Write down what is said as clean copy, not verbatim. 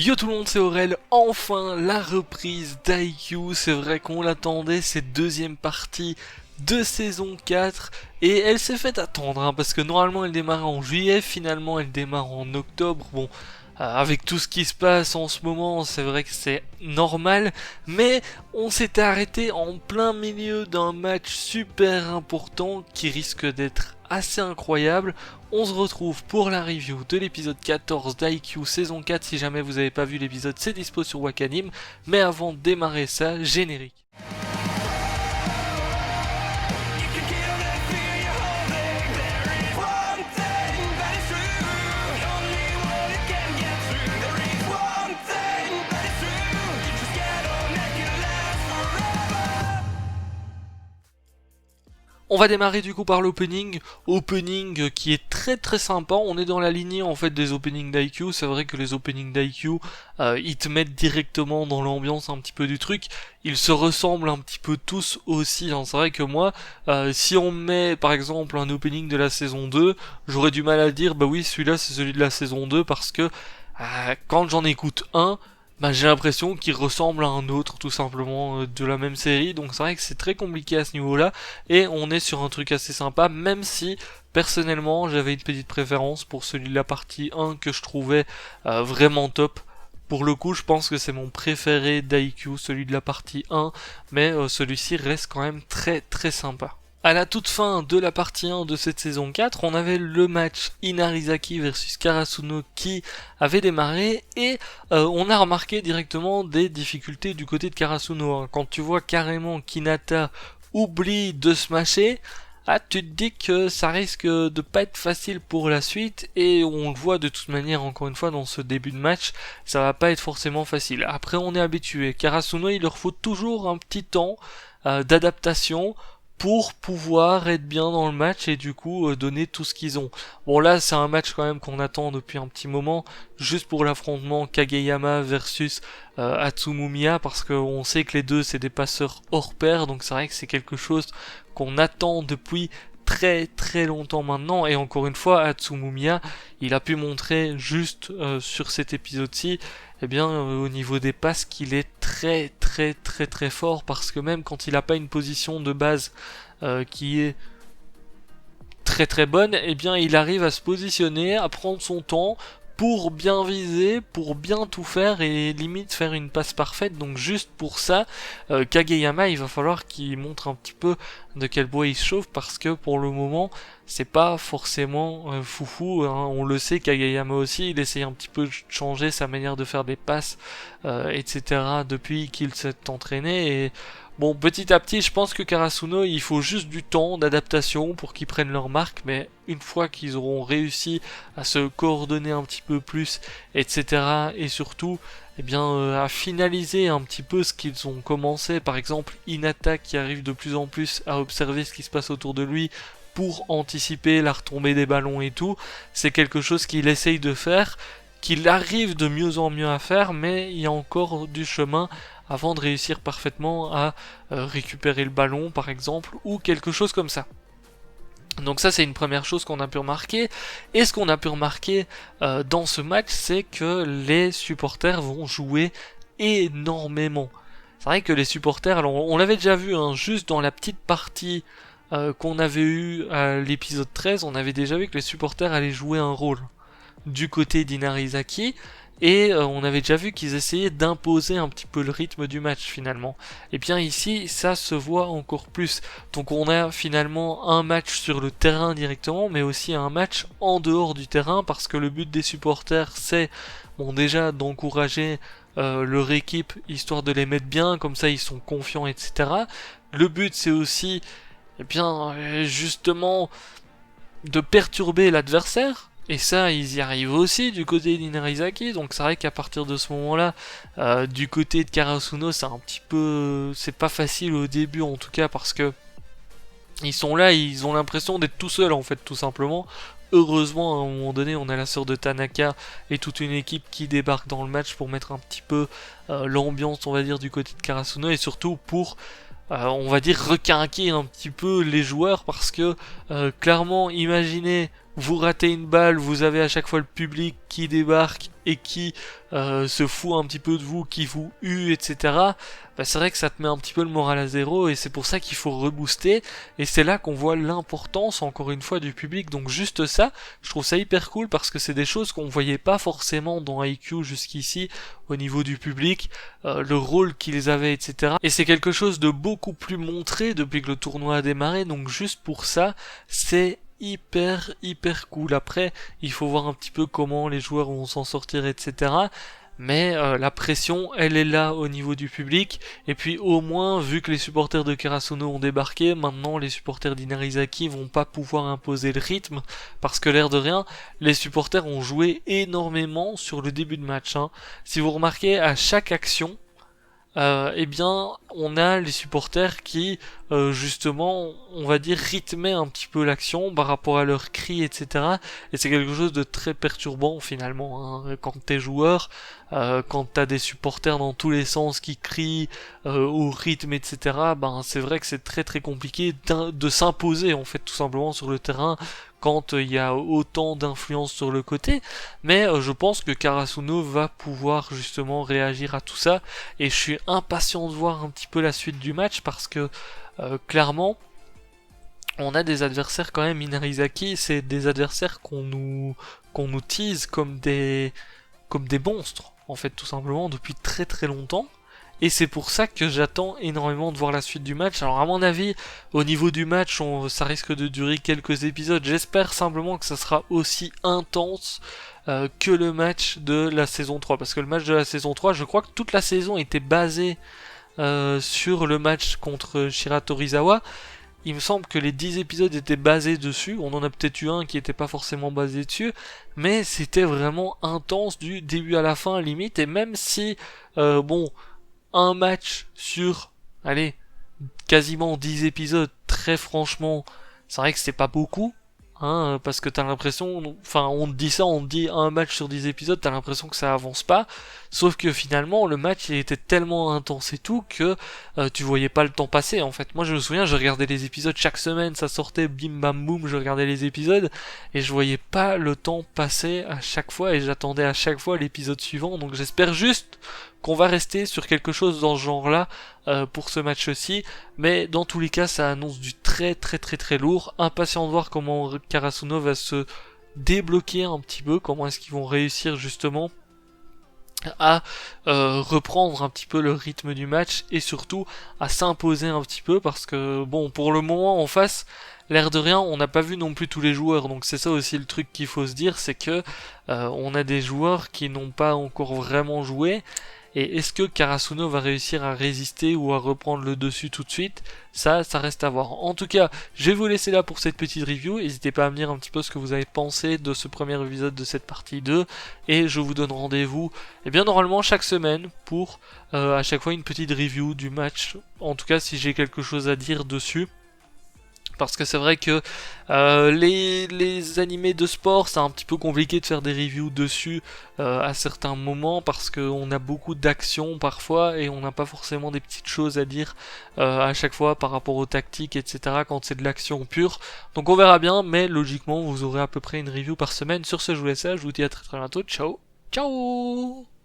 Yo tout le monde, c'est Aurel, enfin la reprise d'IQ, c'est vrai qu'on l'attendait, cette deuxième partie de saison 4, et elle s'est fait attendre, parce que normalement elle démarre en juillet, finalement elle démarre en octobre, bon, avec tout ce qui se passe en ce moment, c'est vrai que c'est normal, mais on s'était arrêté en plein milieu d'un match super important qui risque d'être assez incroyable. On se retrouve pour la review de l'épisode 14 d'IQ saison 4. Si jamais vous n'avez pas vu l'épisode, c'est dispo sur Wakanim. Mais avant de démarrer ça, générique. On va démarrer du coup par l'opening, qui est très sympa. On est dans la lignée en fait des openings d'IQ. C'est vrai que les openings d'IQ, ils te mettent directement dans l'ambiance un petit peu du truc. Ils se ressemblent un petit peu tous aussi, hein. C'est vrai que moi, si on met par exemple un opening de la saison 2, j'aurais du mal à dire bah oui celui-là c'est celui de la saison 2 parce que quand j'en écoute un, bah, j'ai l'impression qu'il ressemble à un autre tout simplement de la même série, donc c'est vrai que c'est très compliqué à ce niveau-là, et on est sur un truc assez sympa, même si personnellement j'avais une petite préférence pour celui de la partie 1 que je trouvais vraiment top. Pour le coup, je pense que c'est mon préféré d'IQ, celui de la partie 1, mais celui-ci reste quand même très sympa. À la toute fin de la partie 1 de cette saison 4, on avait le match Inarizaki versus Karasuno qui avait démarré et on a remarqué directement des difficultés du côté de Karasuno. Quand tu vois carrément qu'Hinata oublie de smasher, tu te dis que ça risque de pas être facile pour la suite, et on le voit de toute manière encore une fois dans ce début de match, ça va pas être forcément facile. Après on est habitué, Karasuno il leur faut toujours un petit temps d'adaptation pour pouvoir être bien dans le match et du coup donner tout ce qu'ils ont. Bon là c'est un match quand même qu'on attend depuis un petit moment, juste pour l'affrontement Kageyama versus Atsumumiya, parce qu'on sait que les deux c'est des passeurs hors pair, donc c'est vrai que c'est quelque chose qu'on attend depuis très longtemps maintenant, et encore une fois Atsumumiya il a pu montrer juste sur cet épisode-ci au niveau des passes qu'il est très fort, parce que même quand il n'a pas une position de base qui est très bonne, il arrive à se positionner, à prendre son temps pour bien viser, pour bien tout faire et limite faire une passe parfaite. Donc juste pour ça, Kageyama il va falloir qu'il montre un petit peu de quel bois il se chauffe, parce que pour le moment c'est pas forcément foufou, hein. On le sait, Kageyama aussi il essaye un petit peu de changer sa manière de faire des passes etc. depuis qu'il s'est entraîné, et bon, petit à petit, je pense que Karasuno, il faut juste du temps d'adaptation pour qu'ils prennent leur marque, mais une fois qu'ils auront réussi à se coordonner un petit peu plus, etc., et surtout, à finaliser un petit peu ce qu'ils ont commencé, par exemple, Hinata qui arrive de plus en plus à observer ce qui se passe autour de lui pour anticiper la retombée des ballons et tout, c'est quelque chose qu'il essaye de faire, qu'il arrive de mieux en mieux à faire, mais il y a encore du chemin avant de réussir parfaitement à récupérer le ballon par exemple, ou quelque chose comme ça. Donc ça c'est une première chose qu'on a pu remarquer, et ce qu'on a pu remarquer dans ce match, c'est que les supporters vont jouer énormément. C'est vrai que les supporters, alors on l'avait déjà vu, hein, juste dans la petite partie qu'on avait eue à l'épisode 13, on avait déjà vu que les supporters allaient jouer un rôle du côté d'Inarizaki, et on avait déjà vu qu'ils essayaient d'imposer un petit peu le rythme du match finalement. Et bien ici ça se voit encore plus, donc on a finalement un match sur le terrain directement, mais aussi un match en dehors du terrain, parce que le but des supporters c'est bon déjà d'encourager leur équipe, histoire de les mettre bien, comme ça ils sont confiants, etc. Le but c'est aussi justement de perturber l'adversaire, et ça, ils y arrivent aussi du côté d'Inarizaki. Donc c'est vrai qu'à partir de ce moment-là, du côté de Karasuno, c'est un petit peu, c'est pas facile au début en tout cas, parce que ils sont là, ils ont l'impression d'être tout seuls en fait, tout simplement. Heureusement, à un moment donné, on a la sœur de Tanaka et toute une équipe qui débarque dans le match pour mettre un petit peu l'ambiance, on va dire, du côté de Karasuno, et surtout pour on va dire requinquer un petit peu les joueurs, parce que clairement imaginez vous ratez une balle, vous avez à chaque fois le public qui débarque et qui se fout un petit peu de vous, qui vous hue, etc. Bah, c'est vrai que ça te met un petit peu le moral à zéro et c'est pour ça qu'il faut rebooster et c'est là qu'on voit l'importance encore une fois du public. Donc juste ça, je trouve ça hyper cool parce que c'est des choses qu'on voyait pas forcément dans IQ jusqu'ici au niveau du public, le rôle qu'ils avaient, etc. Et c'est quelque chose de beaucoup plus montré depuis que le tournoi a démarré, donc juste pour ça, c'est hyper cool. Après, il faut voir un petit peu comment les joueurs vont s'en sortir, etc. Mais la pression, elle est là au niveau du public. Et puis au moins, vu que les supporters de Karasuno ont débarqué, maintenant les supporters d'Inarizaki vont pas pouvoir imposer le rythme. Parce que l'air de rien, les supporters ont joué énormément sur le début de match. Hein. Si vous remarquez, à chaque action, eh bien, on a les supporters qui, justement, on va dire, rythmaient un petit peu l'action par rapport à leurs cris, etc. Et c'est quelque chose de très perturbant, finalement, hein. Quand t'es joueur, quand t'as des supporters dans tous les sens qui crient au rythme, etc., ben, c'est vrai que c'est très compliqué de s'imposer, en fait, tout simplement, sur le terrain, quand il y a autant d'influence sur le côté, mais je pense que Karasuno va pouvoir justement réagir à tout ça, et je suis impatient de voir un petit peu la suite du match, parce que clairement, on a des adversaires quand même, Inarizaki, c'est des adversaires qu'on nous tease comme des monstres, en fait, tout simplement, depuis très longtemps. Et c'est pour ça que j'attends énormément de voir la suite du match. Alors à mon avis, au niveau du match, ça risque de durer quelques épisodes. J'espère simplement que ça sera aussi intense que le match de la saison 3. Parce que le match de la saison 3, je crois que toute la saison était basée sur le match contre Shiratorizawa. Il me semble que les 10 épisodes étaient basés dessus. On en a peut-être eu un qui n'était pas forcément basé dessus. Mais c'était vraiment intense du début à la fin, limite. Et même si, bon, un match sur, allez, quasiment 10 épisodes, très franchement, c'est vrai que c'est pas beaucoup, hein, parce que t'as l'impression, enfin, on te dit ça, on te dit un match sur 10 épisodes, t'as l'impression que ça avance pas, sauf que finalement, le match, il était tellement intense et tout, que tu voyais pas le temps passer, en fait. Moi, je me souviens, je regardais les épisodes chaque semaine, ça sortait, bim bam boum, je regardais les épisodes, et je voyais pas le temps passer à chaque fois, et j'attendais à chaque fois l'épisode suivant, donc j'espère juste qu'on va rester sur quelque chose dans ce genre-là pour ce match-ci, mais dans tous les cas, ça annonce du très lourd. Impatient de voir comment Karasuno va se débloquer un petit peu, comment est-ce qu'ils vont réussir justement à reprendre un petit peu le rythme du match et surtout à s'imposer un petit peu parce que bon, pour le moment en face, l'air de rien, on n'a pas vu non plus tous les joueurs, donc c'est ça aussi le truc qu'il faut se dire, c'est que on a des joueurs qui n'ont pas encore vraiment joué. Et est-ce que Karasuno va réussir à résister ou à reprendre le dessus tout de suite? Ça reste à voir. En tout cas, je vais vous laisser là pour cette petite review. N'hésitez pas à me dire un petit peu ce que vous avez pensé de ce premier épisode de cette partie 2. Et je vous donne rendez-vous, eh bien normalement chaque semaine pour à chaque fois une petite review du match. En tout cas, si j'ai quelque chose à dire dessus. Parce que c'est vrai que les animés de sport, c'est un petit peu compliqué de faire des reviews dessus à certains moments parce qu'on a beaucoup d'actions parfois et on n'a pas forcément des petites choses à dire à chaque fois par rapport aux tactiques, etc. quand c'est de l'action pure. Donc on verra bien, mais logiquement vous aurez à peu près une review par semaine. Sur ce, je vous laisse là, je vous dis à très bientôt. Ciao, ciao.